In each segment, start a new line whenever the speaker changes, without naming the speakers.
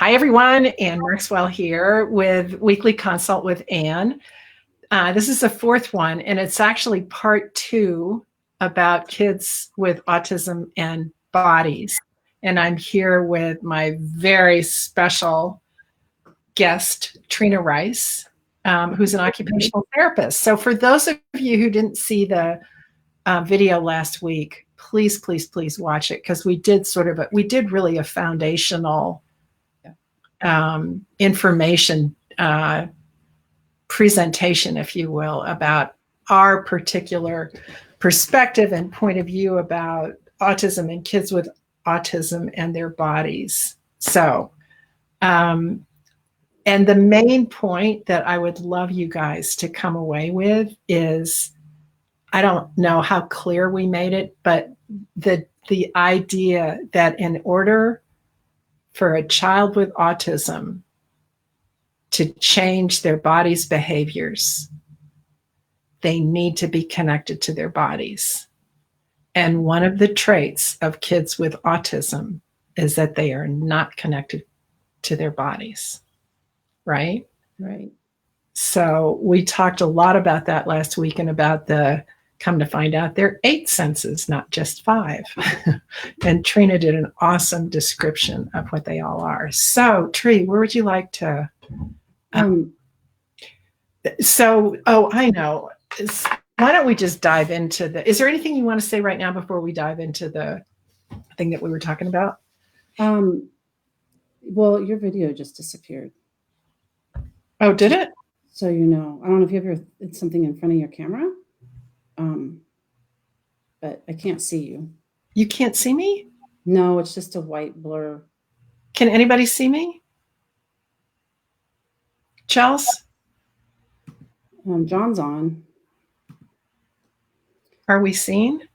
Hi, everyone. Ann Maxwell here with Weekly Consult with Ann. This is the fourth one, and it's actually part 2 about kids with autism and bodies. And I'm here with my very special guest, Trina Rice, who's an occupational therapist. So for those of you who didn't see the video last week, please watch it, because we did really a foundational information presentation, if you will, about our particular perspective and point of view about autism and kids with autism and their bodies. So, and the main point that I would love you guys to come away with is, I don't know how clear we made it, but the idea that in order for a child with autism to change their body's behaviors, they need to be connected to their bodies. And one of the traits of kids with autism is that they are not connected to their bodies, right?
Right.
So we talked a lot about that last week, and about come to find out, there are 8 senses, not just 5. And Trina did an awesome description of what they all are. So, Tree, where would you like to? I know. Why don't we just dive into is there anything you want to say right now before we dive into the thing that we were talking about?
Well, your video just disappeared.
Oh, did it?
So, I don't know if you have something in front of your camera. But I can't see you.
You can't see me?
No, it's just a white blur.
Can anybody see me? Chels?
John's on.
Are we seen?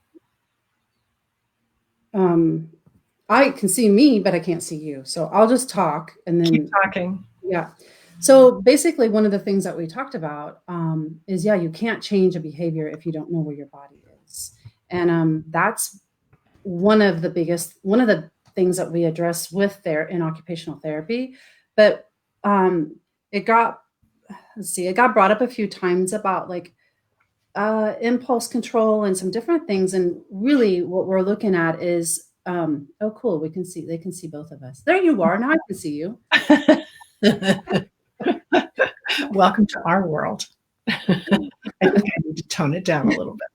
I can see me, but I can't see you. So I'll just talk and then
keep talking.
Yeah. So basically, one of the things that we talked about is, you can't change a behavior if you don't know where your body is. And that's one of the things that we address in occupational therapy. But it got brought up a few times about impulse control and some different things. And really what we're looking at is, oh, cool. They can see both of us. There you are. Now I can see you.
Welcome to our world. I think I need to tone it down a little bit.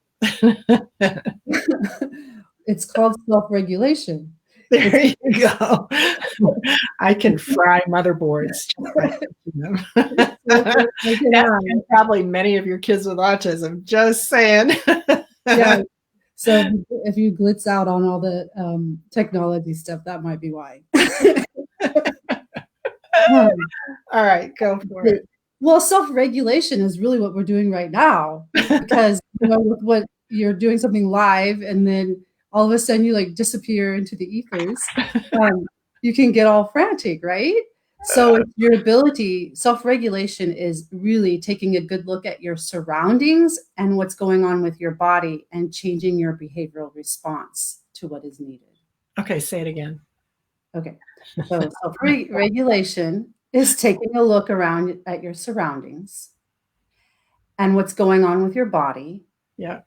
It's called self-regulation.
There you go. I can fry motherboards. And probably many of your kids with autism. Just saying.
Yeah. So if you glitz out on all the technology stuff, that might be why.
All right, go for it.
Well, self-regulation is really what we're doing right now, because with what you're doing something live, and then all of a sudden you disappear into the ethers. You can get all frantic, right? So it's your ability. Self-regulation is really taking a good look at your surroundings and what's going on with your body, and changing your behavioral response to what is needed.
Okay, say it again.
Okay, so self-regulation is taking a look around at your surroundings and what's going on with your body.
Yeah.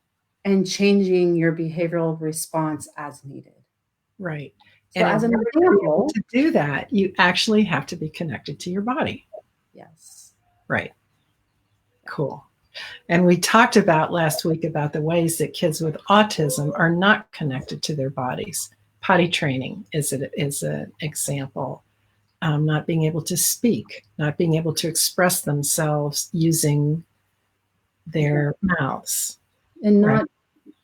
And changing your behavioral response as needed.
Right.
So and as an example,
to do that, you actually have to be connected to your body.
Yes.
Right. Cool. And we talked about last week about the ways that kids with autism are not connected to their bodies. Potty training is an example. Not being able to speak, not being able to express themselves using their mouths.
And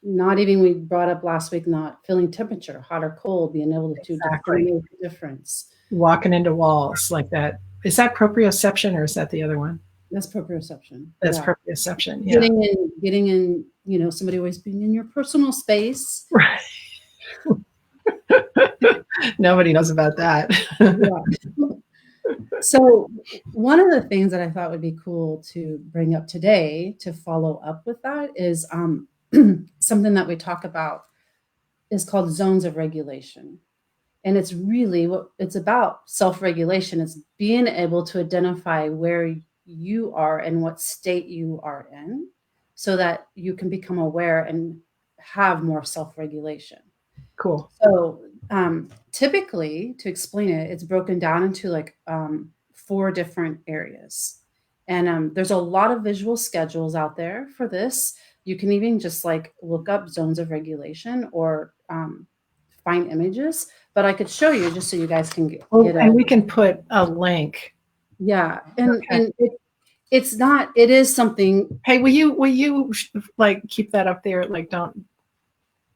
not even, we brought up last week, not feeling temperature, hot or cold, being able to distinguish the difference.
Walking into walls like that. Is that proprioception, or is that the other one?
That's proprioception.
That's proprioception. Yeah.
Getting in, somebody always being in your personal space.
Right. Nobody knows about that.
Yeah. So one of the things that I thought would be cool to bring up today to follow up with that is something that we talk about is called zones of regulation. And it's really what it's about, self-regulation. It's being able to identify where you are and what state you are in so that you can become aware and have more self-regulation.
Cool.
So typically, to explain it, it's broken down into like 4 different areas. And there's a lot of visual schedules out there for this. You can even just like look up zones of regulation or find images, but I could show you just so you guys can get
and we can put a link.
Yeah. And it's not, it is something.
Hey, will you like keep that up there? Like, don't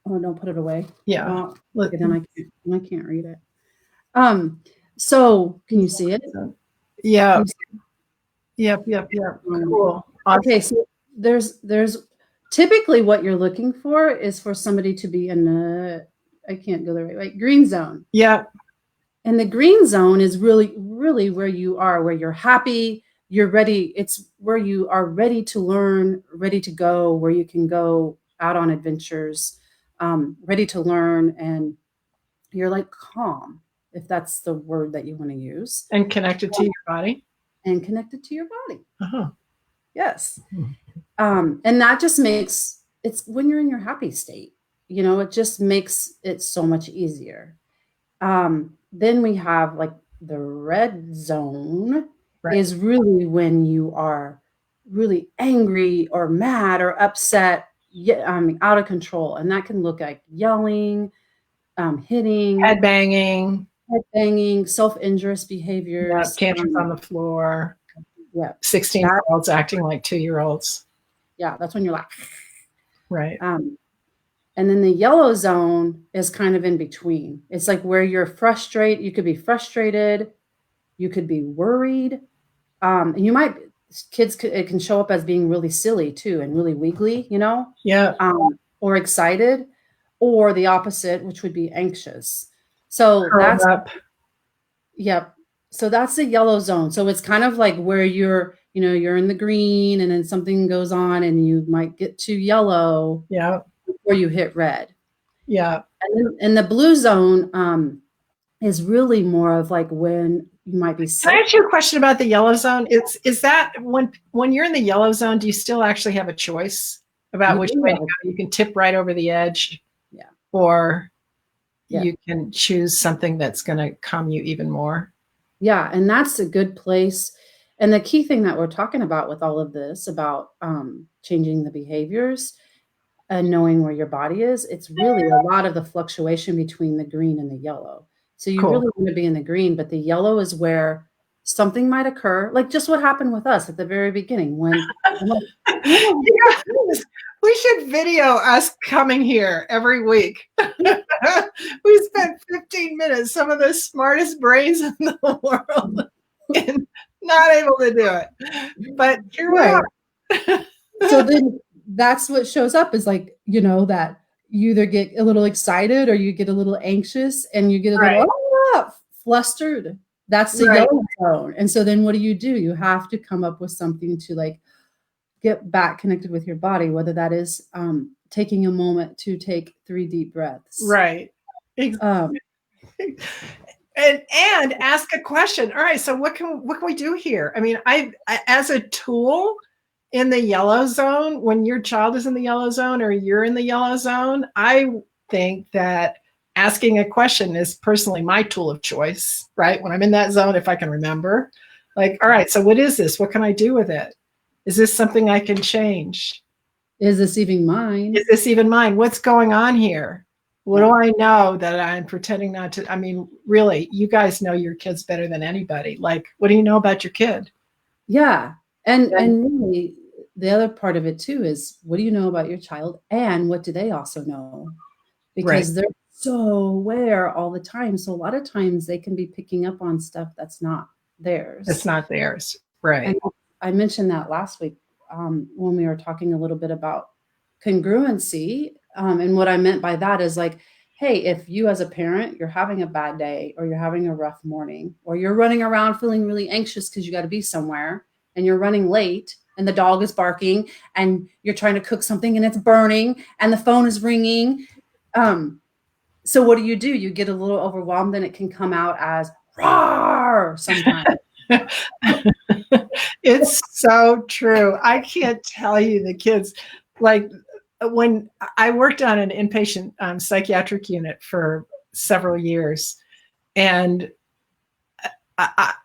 put it away.
Yeah.
Then I can't read it. So can you see it?
Yeah. Yep. Cool. Awesome.
Okay. So there's typically what you're looking for is for somebody to be in I can't go the right way, green zone.
Yeah.
And the green zone is really, really where you are, where you're happy, you're ready. It's where you are ready to learn, ready to go, where you can go out on adventures, ready to learn. And you're like calm, if that's the word that you want to use.
And connected to your body.
And connected to your body.
Uh-huh.
Yes. And that just makes, it's when you're in your happy state, it just makes it so much easier. Then we have like the red zone is really when you are really angry or mad or upset, out of control. And that can look like yelling, hitting,
head banging,
self-injurious behaviors,
tantrums on the floor.
Yeah.
16-year-olds acting like 2-year-olds.
Yeah. That's when you're like,
right.
And then the yellow zone is kind of in between. It's like where you're frustrated. You could be frustrated. You could be worried. And it can show up as being really silly too and really wiggly,
Yeah.
Or excited, or the opposite, which would be anxious. So that's up. Yep. So that's the yellow zone. So it's kind of like where you're in the green and then something goes on and you might get to yellow.
Yeah.
Before you hit red.
Yeah.
And the blue zone is really more of like when you might be sick.
Can I ask you a question about the yellow zone? Is that when you're in the yellow zone, do you still actually have a choice about which way to go? You can tip right over the edge.
Yeah.
Or you can choose something that's going to calm you even more.
Yeah. And that's a good place. And the key thing that we're talking about with all of this about changing the behaviors and knowing where your body is, it's really a lot of the fluctuation between the green and the yellow. So you really want to be in the green, but the yellow is where something might occur, like just what happened with us at the very beginning when
we should video us coming here every week. We spent 15 minutes, some of the smartest brains in the world, and not able to do it. But here we are.
So then that's what shows up is like, that you either get a little excited or you get a little anxious and you get a little flustered. That's the yellow zone. And so then what do? You have to come up with something to like get back connected with your body, whether that is taking a moment to take 3 deep breaths.
Right. Exactly. And ask a question. All right. So what can we do here? I mean, I as a tool in the yellow zone, when your child is in the yellow zone or you're in the yellow zone, I think that asking a question is personally my tool of choice, right? When I'm in that zone, if I can remember, like, all right, so what is this? What can I do with it? Is this something I can change?
Is this even mine?
Is this even mine? What's going on here? What do I know that I'm pretending not to? I mean, really, you guys know your kids better than anybody. Like, what do you know about your kid?
Yeah. And really, the other part of it too is what do you know about your child and what do they also know? Because they're so aware all the time. So a lot of times they can be picking up on stuff that's not theirs.
It's not theirs. Right.
And I mentioned that last week when we were talking a little bit about congruency. And what I meant by that is like, hey, if you as a parent, you're having a bad day or you're having a rough morning or you're running around feeling really anxious because you got to be somewhere and you're running late and the dog is barking and you're trying to cook something and it's burning and the phone is ringing. So what do? You get a little overwhelmed, and it can come out as roar sometimes.
It's so true. I can't tell you the kids, like when I worked on an inpatient psychiatric unit for several years, and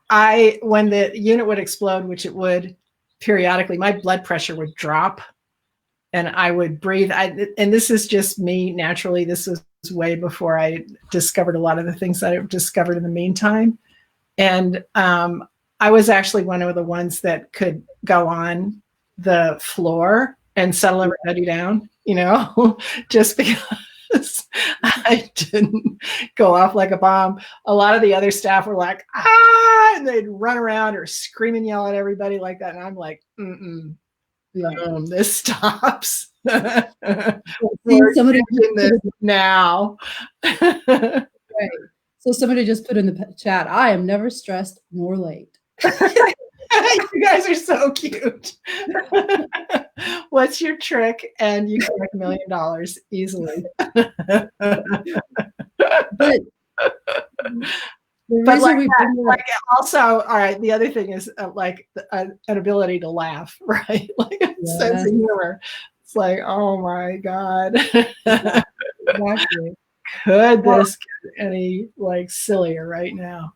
when the unit would explode, which it would periodically, my blood pressure would drop and I would breathe. And this is just me naturally. This was way before I discovered a lot of the things that I've discovered in the meantime. And I was actually one of the ones that could go on the floor and settle everybody down, just because I didn't go off like a bomb. A lot of the other staff were like, and they'd run around or scream and yell at everybody like that. And I'm like, this stops. We're doing this now.
Right. So somebody just put in the chat, I am never stressed nor late.
You guys are so cute. What's your trick? And you can make $1 million easily. But also, all right, the other thing is like an ability to laugh, right? Like a sense of humor. It's like, oh my God.
Exactly.
Could this get any like sillier right now?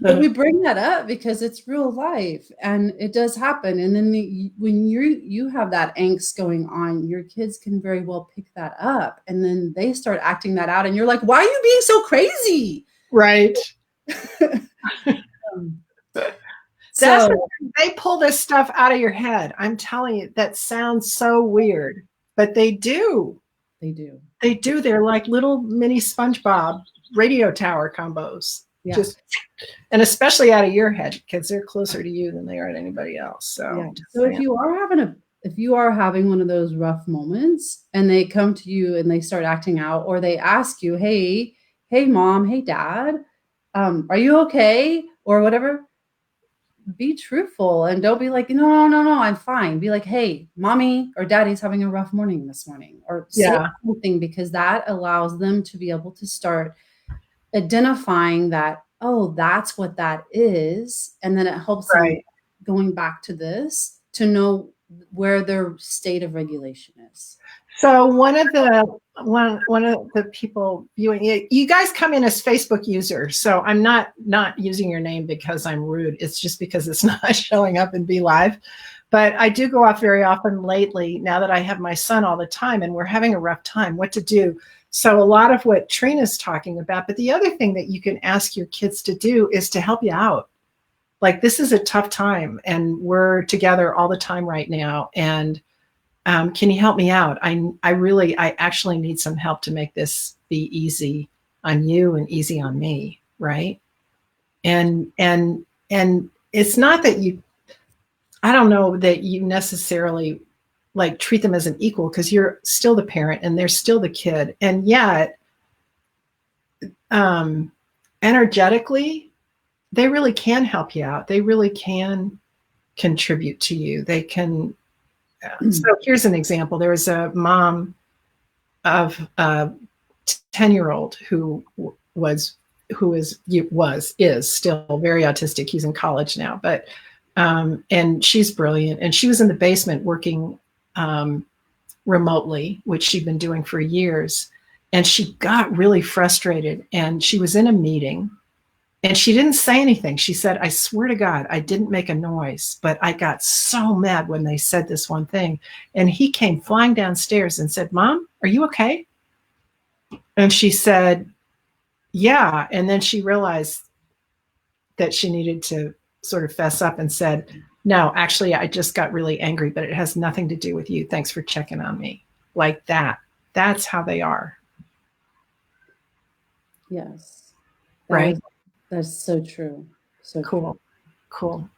But we bring that up because it's real life and it does happen. And then when you have that angst going on, your kids can very well pick that up and then they start acting that out and you're like, why are you being so crazy?
Right. They pull this stuff out of your head. I'm telling you, that sounds so weird, but they do.
They do.
They do. They're like little mini SpongeBob radio tower combos. Yeah. And especially out of your head because they're closer to you than they are to anybody else. So
if you are having one of those rough moments and they come to you and they start acting out or they ask you, hey mom, hey dad, are you okay? Or whatever, be truthful and don't be like, no, I'm fine. Be like, hey, mommy or daddy's having a rough morning this morning or say something because that allows them to be able to start identifying that, oh, that's what that is. And then it helps them going back to this to know where their state of regulation is.
So one of the people viewing it, you guys come in as Facebook users. So I'm not using your name because I'm rude. It's just because it's not showing up in Be Live. But I do go off very often lately now that I have my son all the time and we're having a rough time, what to do. So a lot of what Trina's talking about, but the other thing that you can ask your kids to do is to help you out. Like, this is a tough time and we're together all the time right now. And can you help me out? I actually need some help to make this be easy on you and easy on me. Right. And it's not that I don't know that you necessarily like treat them as an equal because you're still the parent and they're still the kid. And yet, energetically, they really can help you out. They really can contribute to you. They can. So here's an example. There was a mom of a 10-year-old who is still very autistic. He's in college now, but and she's brilliant. And she was in the basement working remotely, which she'd been doing for years. And she got really frustrated and she was in a meeting and she didn't say anything. She said, I swear to God, I didn't make a noise, but I got so mad when they said this one thing. And he came flying downstairs and said, Mom, are you okay? And she said, yeah. And then she realized that she needed to sort of fess up and said, no, actually, I just got really angry, but it has nothing to do with you. Thanks for checking on me. Like that. That's how they are.
Yes.
Right.
That's so true. So
cool. Cool.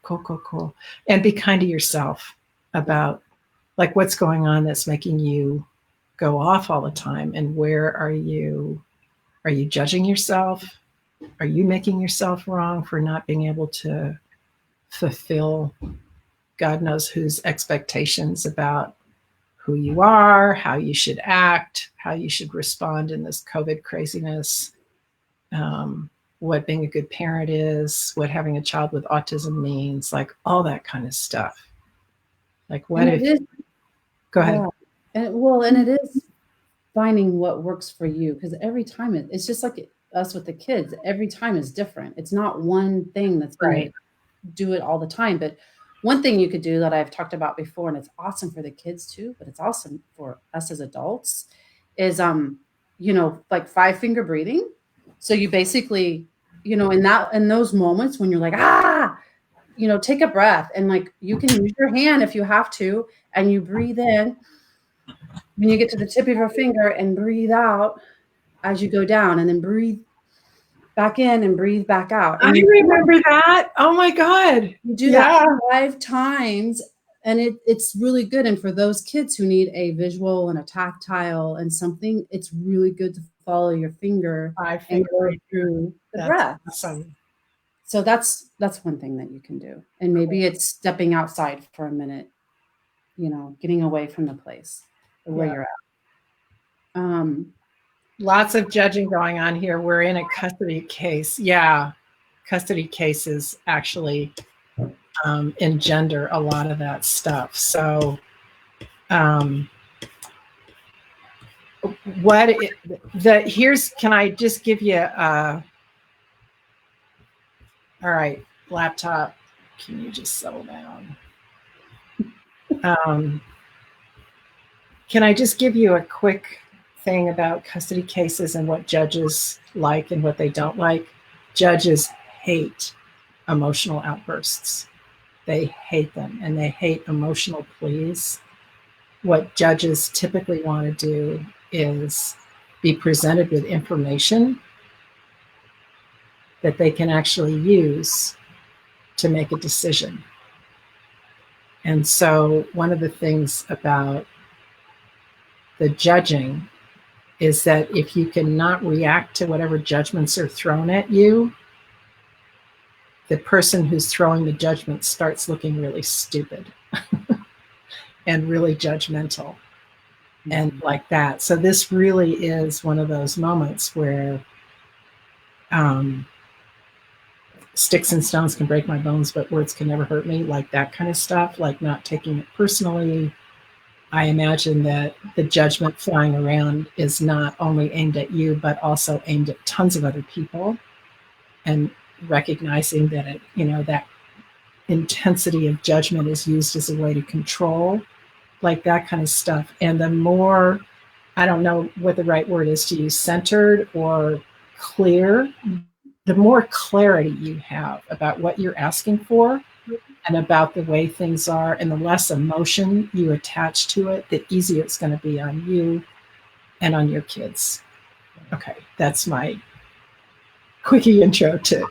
And be kind to yourself about like what's going on that's making you go off all the time. And where are you judging yourself? Are you making yourself wrong for not being able to fulfill God knows whose expectations about who you are, how you should act, how you should respond in this COVID craziness, what being a good parent is, what having a child with autism means, like all that kind of stuff. Like, what
And
if,
it is,
go ahead.
yeah. And it is finding what works for you, because every time it's just like us with the kids, every time is different. It's not one thing that's going
Right.
to do it all the time. But one thing you could do that I've talked about before, and it's awesome for the kids too, but it's awesome for us as adults, is like 5-finger breathing. So you basically, in those moments when you're like, take a breath, and like you can use your hand if you have to, and you breathe in when you get to the tip of your finger and breathe out as you go down, and then breathe back in and breathe back out.
I
And
remember that. Oh my God.
you do that
Yeah.
5 times, and it's really good. And for those kids who need a visual and a tactile and something, it's really good to follow your finger
Five
and
finger
go
breather.
through the
That's
breaths.
awesome.
So that's one thing that you can do. And maybe it's stepping outside for a minute, getting away from the place or where
Yeah.
you're at.
Lots of judging going on here. We're in a custody case. Yeah. Custody cases actually engender a lot of that stuff. So, um, can I just give you, all right, laptop, can you just settle down? Can I just give you a quick thing about custody cases and what judges like and what they don't like? Judges hate emotional outbursts. They hate them, and they hate emotional pleas. What judges typically want to do is be presented with information that they can actually use to make a decision. And so, one of the things about the judging is that if you cannot react to whatever judgments are thrown at you, the person who's throwing the judgment starts looking really stupid and really judgmental and like that. So this really is one of those moments where sticks and stones can break my bones, but words can never hurt me, like that kind of stuff, like not taking it personally. I imagine that the judgment flying around is not only aimed at you, but also aimed at tons of other people, and recognizing that that intensity of judgment is used as a way to control, like that kind of stuff. And the more, I don't know what the right word is to use, centered or clear, the more clarity you have about what you're asking for and about the way things are, and the less emotion you attach to it, the easier it's going to be on you and on your kids. Okay, that's my quickie intro to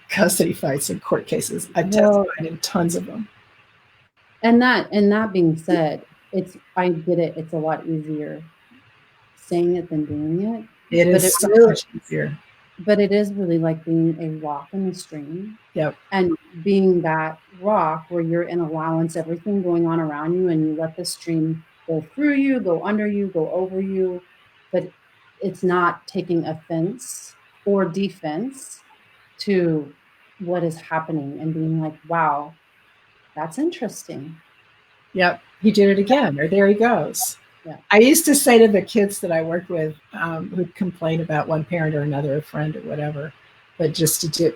custody fights and court cases. I've testified in tons of them.
And that being said, I get it. It's a lot easier saying it than doing it.
It is so much easier.
But it is really like being a rock in the stream.
Yep.
And being that rock where you're in allowance, everything going on around you, and you let the stream go through you, go under you, go over you, but it's not taking offense or defense to what is happening and being like, wow, that's interesting.
Yep. He did it again, or there he goes.
Yeah.
I used to say to the kids that I worked with who'd complain about one parent or another, a friend or whatever, but just to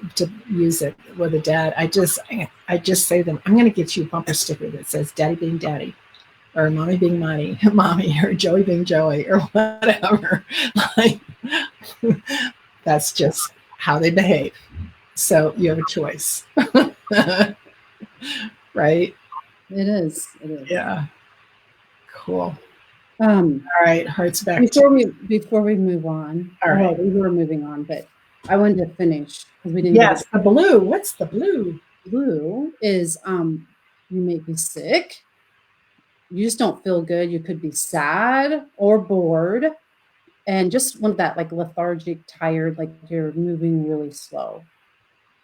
use it with a dad, I just say to them, I'm going to get you a bumper sticker that says Daddy being Daddy, or Mommy being Mommy, or Joey being Joey, or whatever. Like, that's just how they behave. So you have a choice. Right?
It is.
Yeah. Cool.
All
right, hearts back.
Before we move on,
all right.
Well, we were moving on, but I wanted to finish because we didn't.
Yes, the blue. What's the blue?
Blue is you may be sick. You just don't feel good. You could be sad or bored, and just want that like lethargic, tired, like you're moving really slow.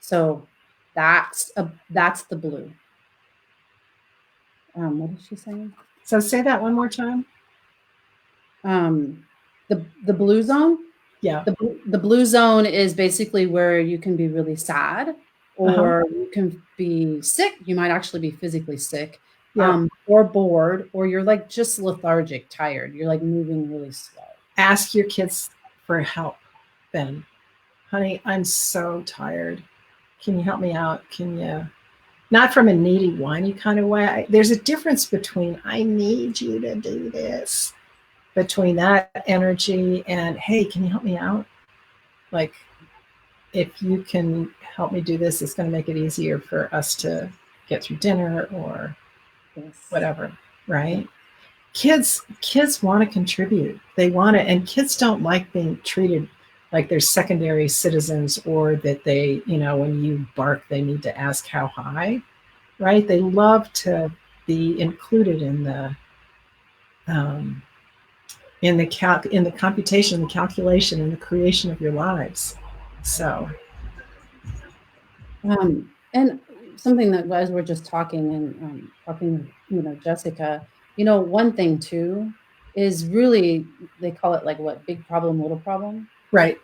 So that's the blue. What is she saying?
So say that one more time.
The blue zone.
Yeah.
The blue zone is basically where you can be really sad,
Uh-huh.
or you can be sick. You might actually be physically sick,
Yeah.
or bored, or you're like just lethargic, tired. You're like moving really slow.
Ask your kids for help, then. Honey, I'm so tired. Can you help me out? Can you? Not from a needy, whiny kind of way. There's a difference between I need you to do this, between that energy and hey, can you help me out? Like, if you can help me do this, it's going to make it easier for us to get through dinner or
Yes.
whatever,
Yeah.
right? Kids want to contribute. They want to, and kids don't like being treated like they're secondary citizens, or that they, when you bark, they need to ask how high, right? They love to be included um, in the computation, the calculation, and the creation of your lives. So
And something that as we're just talking and talking, Jessica, one thing too is really, they call it like what, big problem, little problem,
right,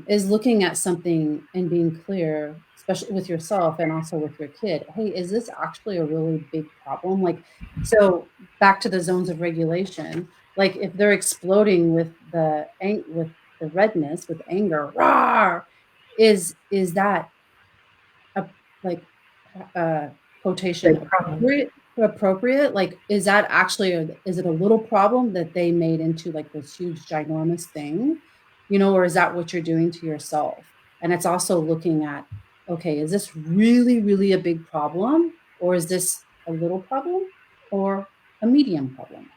is looking at something and being clear, especially with yourself and also with your kid. Hey, is this actually a really big problem? Like, so back to the zones of regulation, like if they're exploding with with the redness, with anger, rah, is that a like quotation
big problem.
appropriate? Like, is that actually is it a little problem that they made into like this huge ginormous thing, or is that what you're doing to yourself? And it's also looking at, okay, is this really really a big problem, or is this a little problem, or a medium problem?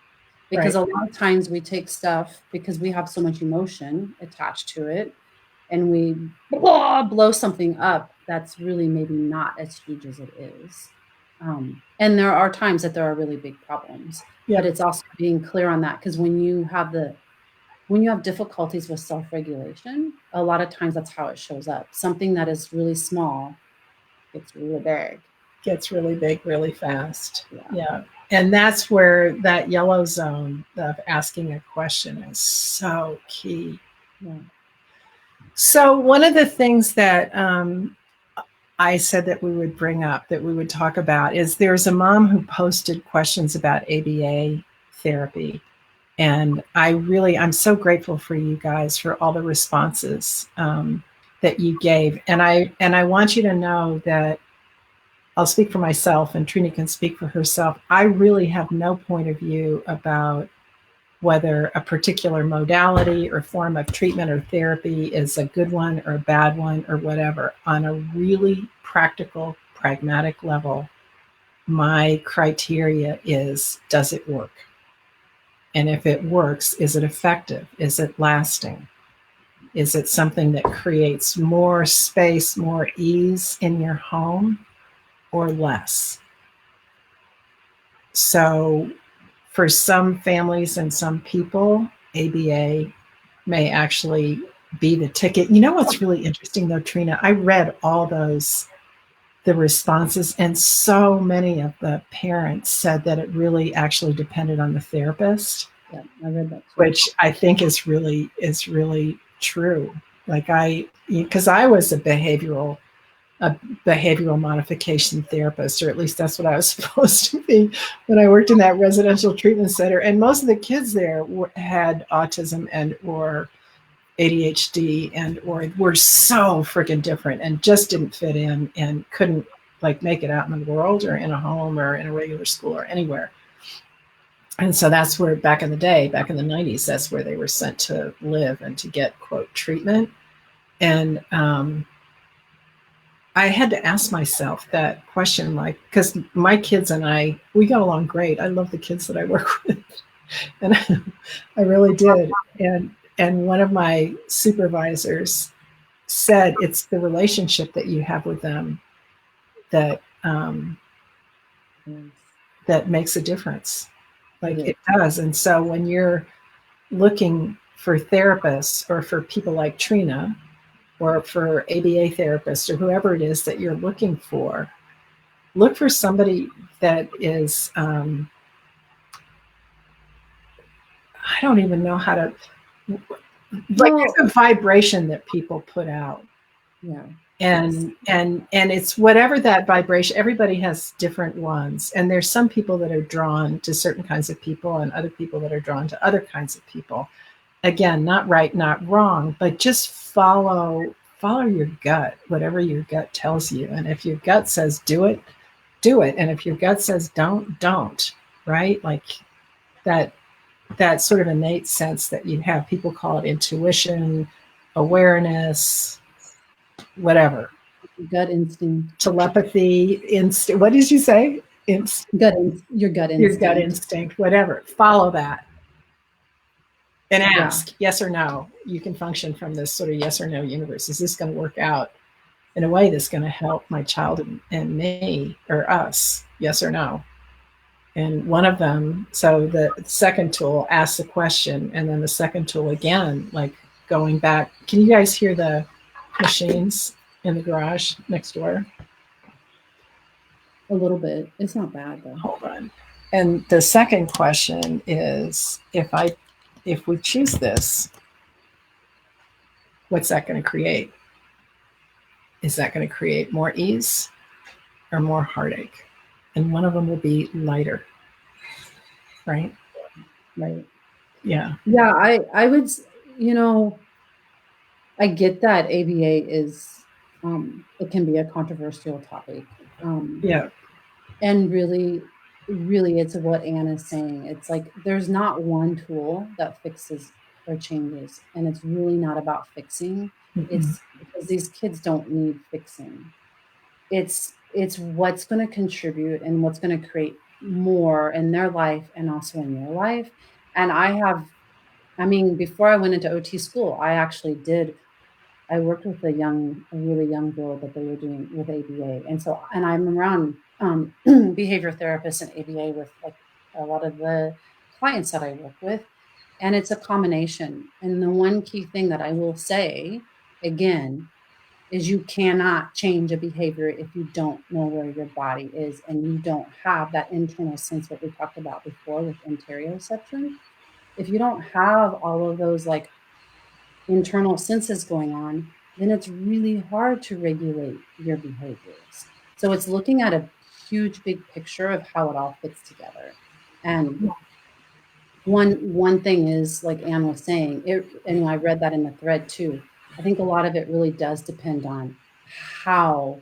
Because
Right.
a lot of times we take stuff because we have so much emotion attached to it, and we blow something up that's really maybe not as huge as it is. And there are times that there are really big problems, but
Yep.
it's also being clear on that, because when you have difficulties with self-regulation, a lot of times that's how it shows up. Something that is really small gets really big.
Gets really big really fast.
Yeah.
Yeah. And that's where that yellow zone of asking a question is so key.
Yeah.
So, one of the things that I said that we would bring up, that we would talk about, is there's a mom who posted questions about ABA therapy. And I'm so grateful for you guys for all the responses that you gave. And I want you to know that I'll speak for myself, and Trina can speak for herself. I really have no point of view about whether a particular modality or form of treatment or therapy is a good one or a bad one or whatever. On a really practical, pragmatic level, my criteria is, does it work? And if it works, is it effective? Is it lasting? Is it something that creates more space, more ease in your home, or less? So, for some families and some people, ABA may actually be the ticket. You know what's really interesting though, Trina? I read all the responses, and so many of the parents said that it really actually depended on the therapist.
Yeah, I read that too.
Which I think is really true. Like, because I was a behavioral modification therapist, or at least that's what I was supposed to be when I worked in that residential treatment center. And most of the kids there had autism and or ADHD and or were so freaking different and just didn't fit in and couldn't like make it out in the world or in a home or in a regular school or anywhere. And so that's where back in the day, back in the 90s, that's where they were sent to live and to get quote treatment. And I had to ask myself that question, like, because my kids and we got along great. I love the kids that I work with, and I really did. And one of my supervisors said it's the relationship that you have with them that
Yes,
that makes a difference.
it
Like
is.
it does. And so when you're looking for therapists or for people like Trina or for ABA therapists or whoever it is that you're looking for, look for somebody that is I don't even know how to, like,
Well,
there's a vibration that people put out.
yeah.
And it's whatever that vibration, everybody has different ones. And there's some people that are drawn to certain kinds of people and other people that are drawn to other kinds of people. Again, not right, not wrong, but just follow your gut, whatever your gut tells you. And if your gut says do it, do it. And if your gut says don't, right? Like that sort of innate sense that you have. People call it intuition, awareness, whatever.
Gut instinct.
Telepathy, instinct. What did you say?
Your gut
Your gut
instinct.
instinct, whatever. Follow that and
Yeah.
ask yes or no. You can function from this sort of yes or no universe. Is this going to work out in a way that's going to help my child and me or us? Yes or no. And one of them, so the second tool asks the question, and then the second tool again, like going back. Can you guys hear the machines in the garage next door?
A little bit. It's not bad though.
Hold on. And the second question is, if we choose this, what's that going to create? Is that going to create more ease or more heartache? And one of them will be lighter, right?
Right.
Yeah.
Yeah, I would, you know, I get that ABA is it can be a controversial topic.
Yeah.
And really, really it's what Anne is saying. It's like there's not one tool that fixes or changes. And it's really not about fixing.
Mm-mm.
It's because these kids don't need fixing. It's what's going to contribute and what's going to create more in their life and also in your life. And I mean, before I went into OT school, I worked with a really young girl that they were doing with ABA. And so, and I'm around behavior therapists and ABA with like a lot of the clients that I work with. And it's a combination. And the one key thing that I will say again is you cannot change a behavior if you don't know where your body is and you don't have that internal sense, what we talked about before with interoception. If you don't have all of those like internal senses going on, then it's really hard to regulate your behaviors. So it's looking at a huge big picture of how it all fits together. And one thing is, like Anne was saying, and I read that in the thread too. I think a lot of it really does depend on how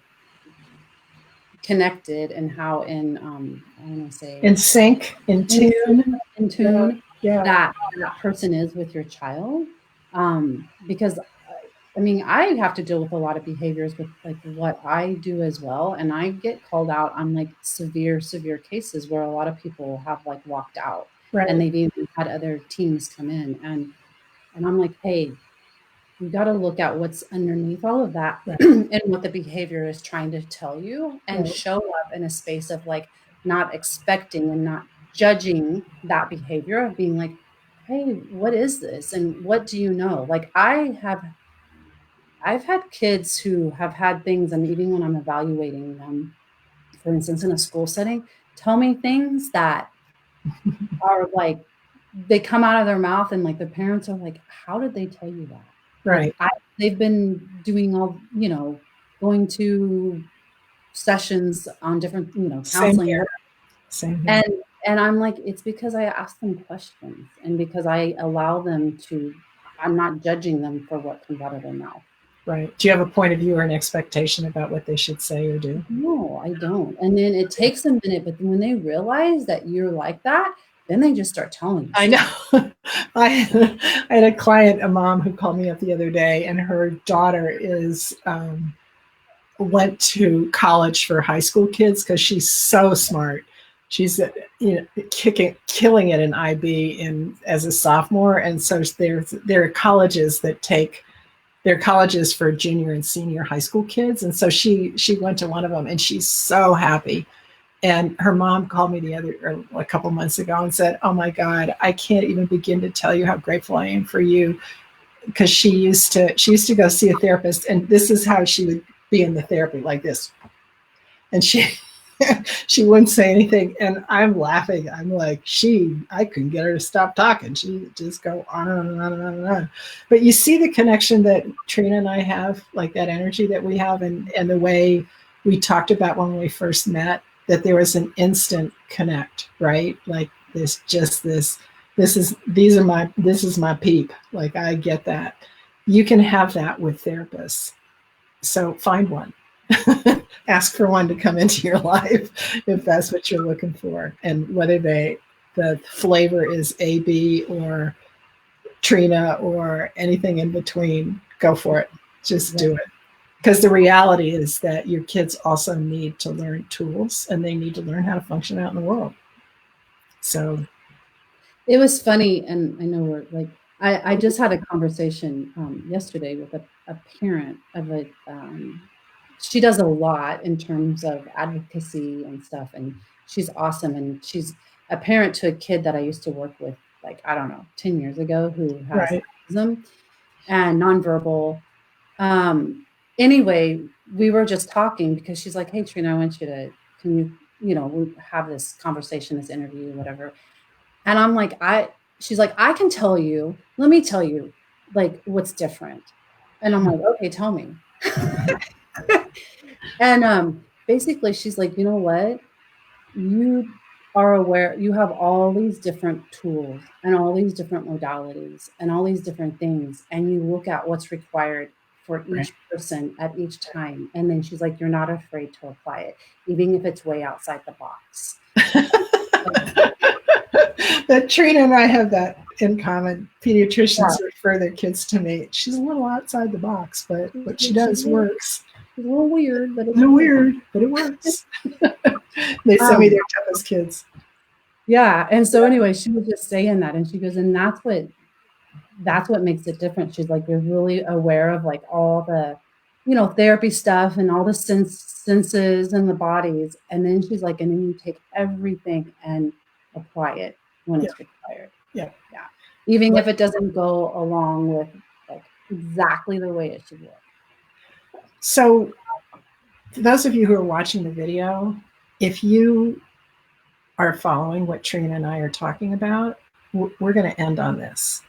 connected and how in I want to say
In sync, in tune.
in tune
Yeah.
that person is with your child. Because I mean, I have to deal with a lot of behaviors with like what I do as well. And I get called out on like severe cases where a lot of people have like walked out
Right.
and they've even had other teams come in. And I'm like, hey, you got to look at what's underneath all of that
Right.
and what the behavior is trying to tell you and
Right.
show up in a space of like not expecting and not judging that behavior of being like, hey, what is this? And what do you know? Like I've had kids who have had things, and even when I'm evaluating them, for instance, in a school setting, tell me things that are like, they come out of their mouth and like the parents are like, how did they tell you that?
Right.
Like they've been doing all, you know, going to sessions on different, you know,
Same
counseling.
here. Same here.
And I'm like, it's because I ask them questions and because I allow them to, I'm not judging them for what comes out of their mouth.
Right. Do you have a point of view or an expectation about what they should say or do?
No, I don't. And then it takes a minute, but when they realize that you're like that, then they just start telling you.
I know. I had a client, a mom, who called me up the other day, and her daughter went to college for high school kids because she's so smart. She's killing it in IB as a sophomore, and so there are colleges that take. They're colleges for junior and senior high school kids, and so she went to one of them, and she's so happy. And her mom called me a couple months ago and said, "Oh my God, I can't even begin to tell you how grateful I am for you." Because she used to go see a therapist, and this is how she would be in the therapy, like this. And She wouldn't say anything. And I'm laughing. I'm like, I couldn't get her to stop talking. She would just go on and on and on and on. But you see the connection that Trina and I have, like that energy that we have, and the way we talked about when we first met, that there was an instant connect, right? Like this is my peep. Like, I get that. You can have that with therapists. So find one. Ask for one to come into your life if that's what you're looking for. And whether the flavor is AB or Trina or anything in between, go for it. Just do it. Because the reality is that your kids also need to learn tools, and they need to learn how to function out in the world. So
it was funny, and I know we're like, I just had a conversation yesterday with a parent of a she does a lot in terms of advocacy and stuff, and she's awesome, and she's a parent to a kid that I used to work with, like, I don't know, 10 years ago, who has
right.
autism and nonverbal. Anyway, we were just talking because she's like, "Hey, Trina, I want you to, can you, we have this conversation, this interview, whatever." And I'm like, she's like, "I can tell you, let me tell you, like, what's different." And I'm like, "Okay, tell me." And basically she's like, "You know what? You are aware, you have all these different tools and all these different modalities and all these different things, and you look at what's required for each person at each time." And then she's like, "You're not afraid to apply it, even if it's way outside the box."
That Trina and I have that in common. Pediatricians refer their kids to me. She's a little outside the box, but what she does works.
It's a little weird, but
it's weird, but it works. They send me their toughest kids.
Yeah. And so anyway, she was just saying that, and she goes, and that's what makes it different. She's like, "You're really aware of like all the, therapy stuff and all the senses and the bodies." And then she's like, "And then you take everything and apply it when it's required."
Yeah.
Even if it doesn't go along with like exactly the way it should look.
So for those of you who are watching the video, if you are following what Trina and I are talking about, we're going to end on this.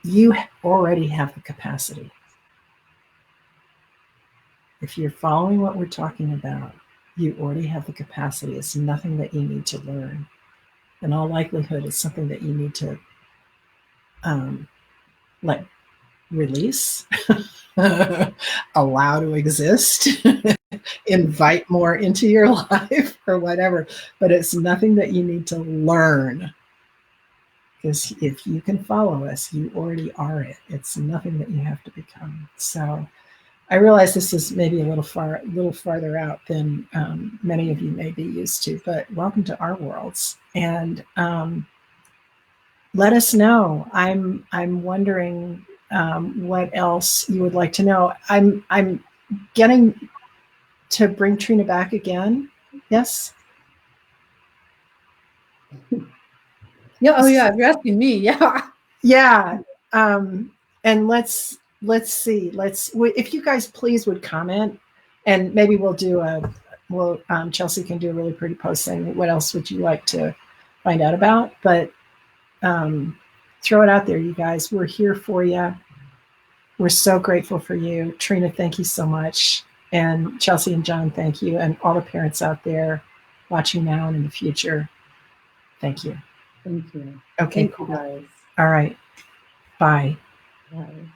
You already have the capacity. If you're following what we're talking about, you already have the capacity. It's nothing that you need to learn. In all likelihood, it's something that you need to let release, allow to exist, invite more into your life or whatever. But it's nothing that you need to learn. Because if you can follow us, you already are it. It's nothing that you have to become. So I realize this is maybe a little farther out than many of you may be used to, but welcome to our worlds. And let us know. I'm wondering what else you would like to know. I'm getting to bring Trina back again. Yes.
Yeah. Oh yeah. If you're asking me, yeah.
Yeah. And let's see. If you guys please would comment, and maybe we'll do Chelsea can do a really pretty post saying what else would you like to find out about. But throw it out there, you guys. We're here for you. We're so grateful for you. Trina, thank you so much. And Chelsea and John, thank you. And all the parents out there watching now and in the future, thank you.
Thank you.
Okay,
Thank you guys.
All right. Bye.
Bye.